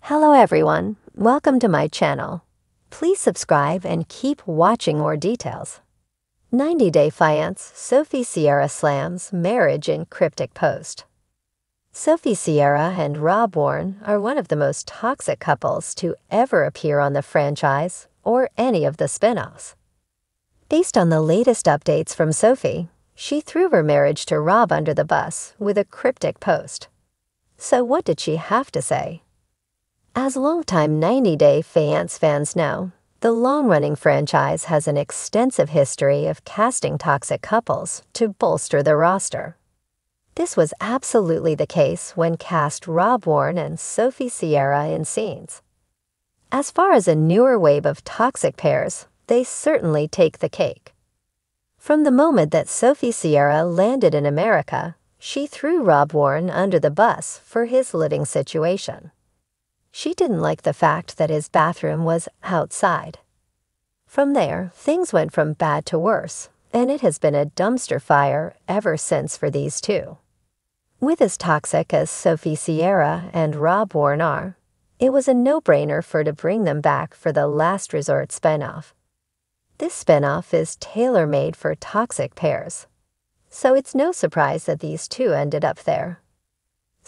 Hello everyone, welcome to my channel. Please subscribe and keep watching more details. 90-Day Fiancé Sophie Sierra slams marriage in cryptic post. Sophie Sierra and Rob Warren are one of the most toxic couples to ever appear on the franchise or any of the spin-offs. Based on the latest updates from Sophie, she threw her marriage to Rob under the bus with a cryptic post. So what did she have to say? As longtime 90-Day Fiancé fans know, the long-running franchise has an extensive history of casting toxic couples to bolster the roster. This was absolutely the case when cast Rob Warren and Sophie Sierra in scenes. As far as a newer wave of toxic pairs, they certainly take the cake. From the moment that Sophie Sierra landed in America, she threw Rob Warren under the bus for his living situation. She didn't like the fact that his bathroom was outside. From there, things went from bad to worse, and it has been a dumpster fire ever since for these two. With as toxic as Sophie Sierra and Rob Warren are, it was a no-brainer to bring them back for the Last Resort spinoff. This spinoff is tailor-made for toxic pairs, so it's no surprise that these two ended up there.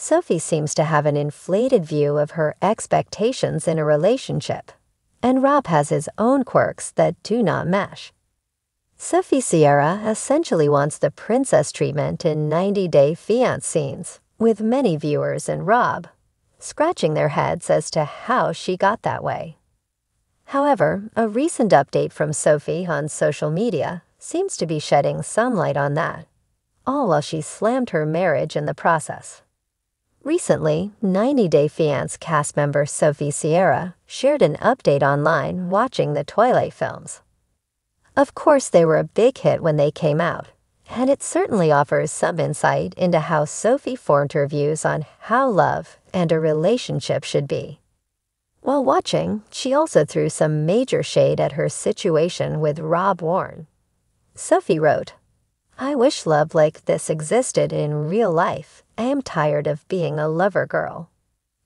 Sophie seems to have an inflated view of her expectations in a relationship, and Rob has his own quirks that do not mesh. Sophie Sierra essentially wants the princess treatment in 90-Day Fiancé scenes, with many viewers and Rob scratching their heads as to how she got that way. However, a recent update from Sophie on social media seems to be shedding some light on that, all while she slammed her marriage in the process. Recently, 90-Day Fiancé cast member Sophie Sierra shared an update online watching the Twilight films. Of course, they were a big hit when they came out, and it certainly offers some insight into how Sophie formed her views on how love and a relationship should be. While watching, she also threw some major shade at her situation with Rob Warren. Sophie wrote, "I wish love like this existed in real life. I am tired of being a lover girl."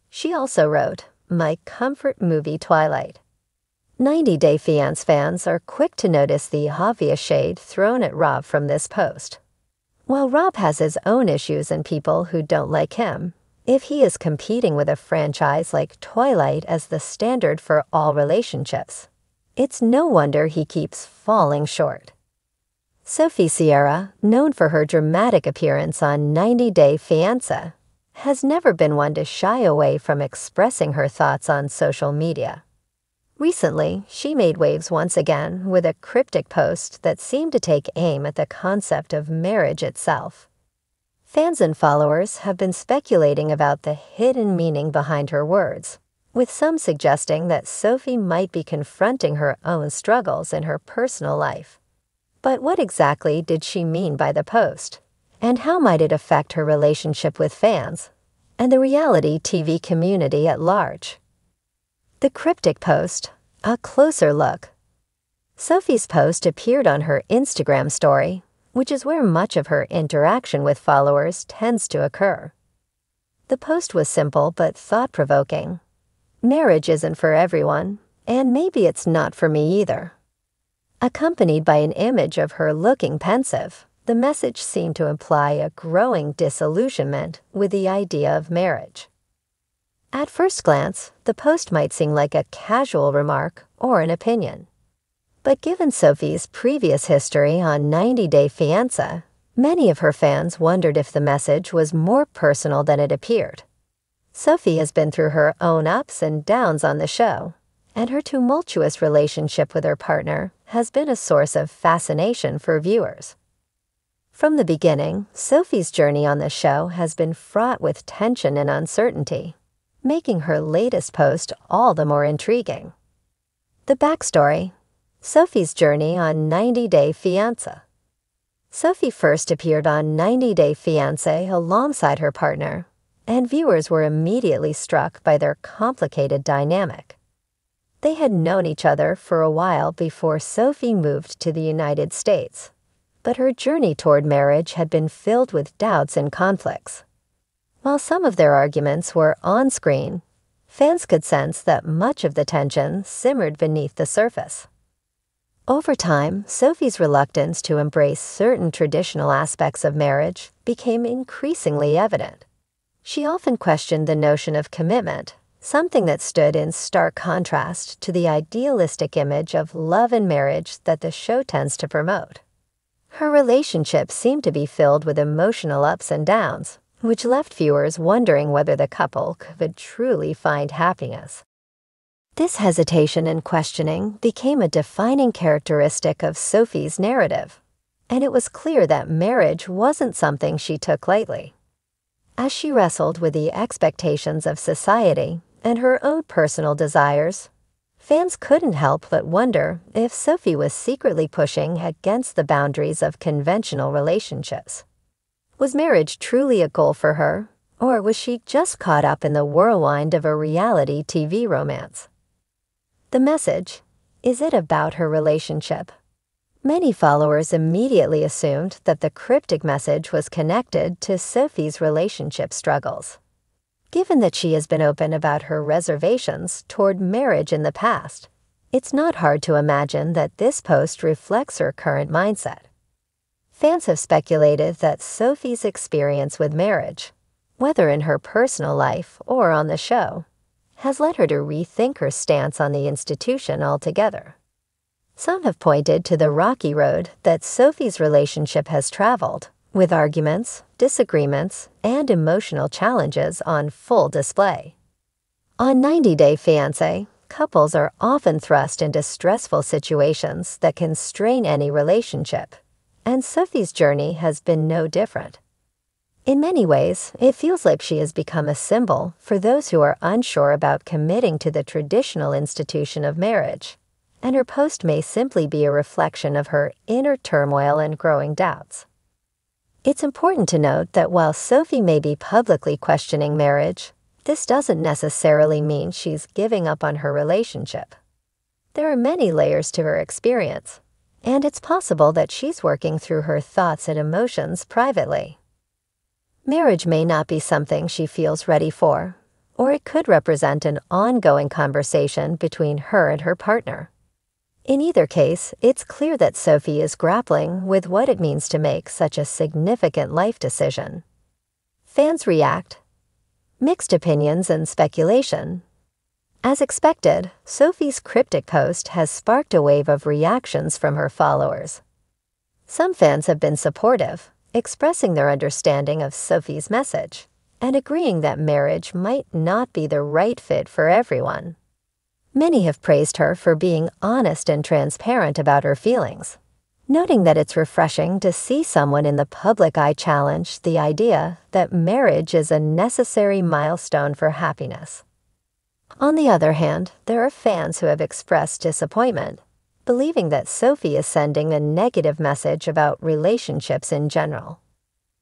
She also wrote, "My comfort movie Twilight." 90-Day Fiancé fans are quick to notice the obvious shade thrown at Rob from this post. While Rob has his own issues and people who don't like him, if he is competing with a franchise like Twilight as the standard for all relationships, it's no wonder he keeps falling short. Sophie Sierra, known for her dramatic appearance on 90-Day Fiancé, has never been one to shy away from expressing her thoughts on social media. Recently, she made waves once again with a cryptic post that seemed to take aim at the concept of marriage itself. Fans and followers have been speculating about the hidden meaning behind her words, with some suggesting that Sophie might be confronting her own struggles in her personal life. But what exactly did she mean by the post? And how might it affect her relationship with fans and the reality TV community at large? The cryptic post, a closer look. Sophie's post appeared on her Instagram story, which is where much of her interaction with followers tends to occur. The post was simple but thought-provoking. Marriage isn't for everyone, and maybe it's not for me either. Accompanied by an image of her looking pensive, the message seemed to imply a growing disillusionment with the idea of marriage. At first glance, the post might seem like a casual remark or an opinion. But given Sophie's previous history on 90-Day Fiancé, many of her fans wondered if the message was more personal than it appeared. Sophie has been through her own ups and downs on the show, and her tumultuous relationship with her partner has been a source of fascination for viewers. From the beginning, Sophie's journey on the show has been fraught with tension and uncertainty, making her latest post all the more intriguing. The backstory: Sophie's journey on 90-Day Fiancé. Sophie first appeared on 90-Day Fiancé alongside her partner, and viewers were immediately struck by their complicated dynamic. They had known each other for a while before Sophie moved to the United States, but her journey toward marriage had been filled with doubts and conflicts. While some of their arguments were on-screen, fans could sense that much of the tension simmered beneath the surface. Over time, Sophie's reluctance to embrace certain traditional aspects of marriage became increasingly evident. She often questioned the notion of commitment, something that stood in stark contrast to the idealistic image of love and marriage that the show tends to promote. Her relationship seemed to be filled with emotional ups and downs, which left viewers wondering whether the couple could truly find happiness. This hesitation and questioning became a defining characteristic of Sophie's narrative, and it was clear that marriage wasn't something she took lightly. As she wrestled with the expectations of society and her own personal desires, fans couldn't help but wonder if Sophie was secretly pushing against the boundaries of conventional relationships. Was marriage truly a goal for her, or was she just caught up in the whirlwind of a reality TV romance? The message, is it about her relationship? Many followers immediately assumed that the cryptic message was connected to Sophie's relationship struggles. Given that she has been open about her reservations toward marriage in the past, it's not hard to imagine that this post reflects her current mindset. Fans have speculated that Sophie's experience with marriage, whether in her personal life or on the show, has led her to rethink her stance on the institution altogether. Some have pointed to the rocky road that Sophie's relationship has traveled, with arguments, disagreements, and emotional challenges on full display. On 90 Day Fiancé, couples are often thrust into stressful situations that can strain any relationship, and Sophie's journey has been no different. In many ways, it feels like she has become a symbol for those who are unsure about committing to the traditional institution of marriage, and her post may simply be a reflection of her inner turmoil and growing doubts. It's important to note that while Sophie may be publicly questioning marriage, this doesn't necessarily mean she's giving up on her relationship. There are many layers to her experience, and it's possible that she's working through her thoughts and emotions privately. Marriage may not be something she feels ready for, or it could represent an ongoing conversation between her and her partner. In either case, it's clear that Sophie is grappling with what it means to make such a significant life decision. Fans react. Mixed opinions and speculation. As expected, Sophie's cryptic post has sparked a wave of reactions from her followers. Some fans have been supportive, expressing their understanding of Sophie's message, and agreeing that marriage might not be the right fit for everyone. Many have praised her for being honest and transparent about her feelings, noting that it's refreshing to see someone in the public eye challenge the idea that marriage is a necessary milestone for happiness. On the other hand, there are fans who have expressed disappointment, believing that Sophie is sending a negative message about relationships in general.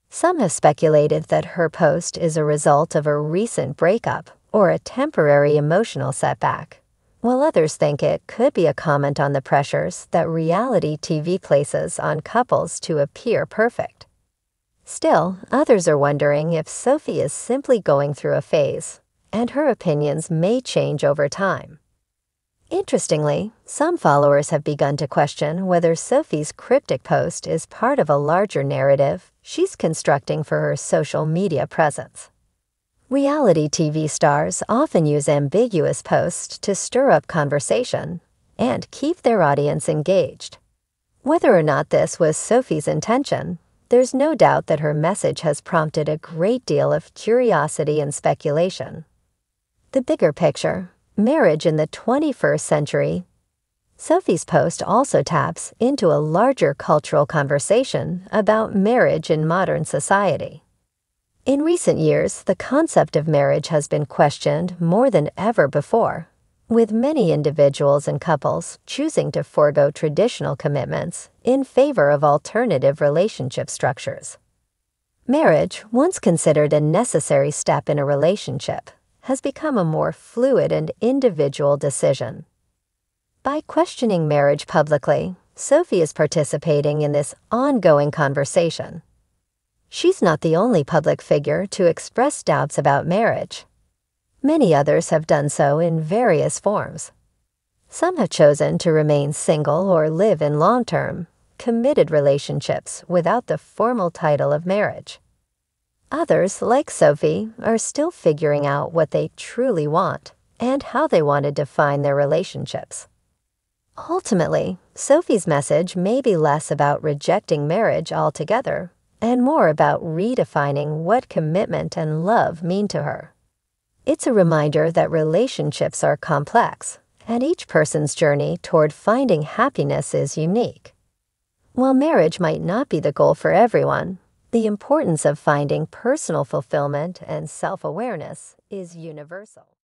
Some have speculated that her post is a result of a recent breakup or a temporary emotional setback, while others think it could be a comment on the pressures that reality TV places on couples to appear perfect. Still, others are wondering if Sophie is simply going through a phase, and her opinions may change over time. Interestingly, some followers have begun to question whether Sophie's cryptic post is part of a larger narrative she's constructing for her social media presence. Reality TV stars often use ambiguous posts to stir up conversation and keep their audience engaged. Whether or not this was Sophie's intention, there's no doubt that her message has prompted a great deal of curiosity and speculation. The bigger picture, marriage in the 21st century. Sophie's post also taps into a larger cultural conversation about marriage in modern society. In recent years, the concept of marriage has been questioned more than ever before, with many individuals and couples choosing to forego traditional commitments in favor of alternative relationship structures. Marriage, once considered a necessary step in a relationship, has become a more fluid and individual decision. By questioning marriage publicly, Sophie is participating in this ongoing conversation. She's not the only public figure to express doubts about marriage. Many others have done so in various forms. Some have chosen to remain single or live in long-term, committed relationships without the formal title of marriage. Others, like Sophie, are still figuring out what they truly want and how they want to define their relationships. Ultimately, Sophie's message may be less about rejecting marriage altogether and more about redefining what commitment and love mean to her. It's a reminder that relationships are complex, and each person's journey toward finding happiness is unique. While marriage might not be the goal for everyone, the importance of finding personal fulfillment and self-awareness is universal.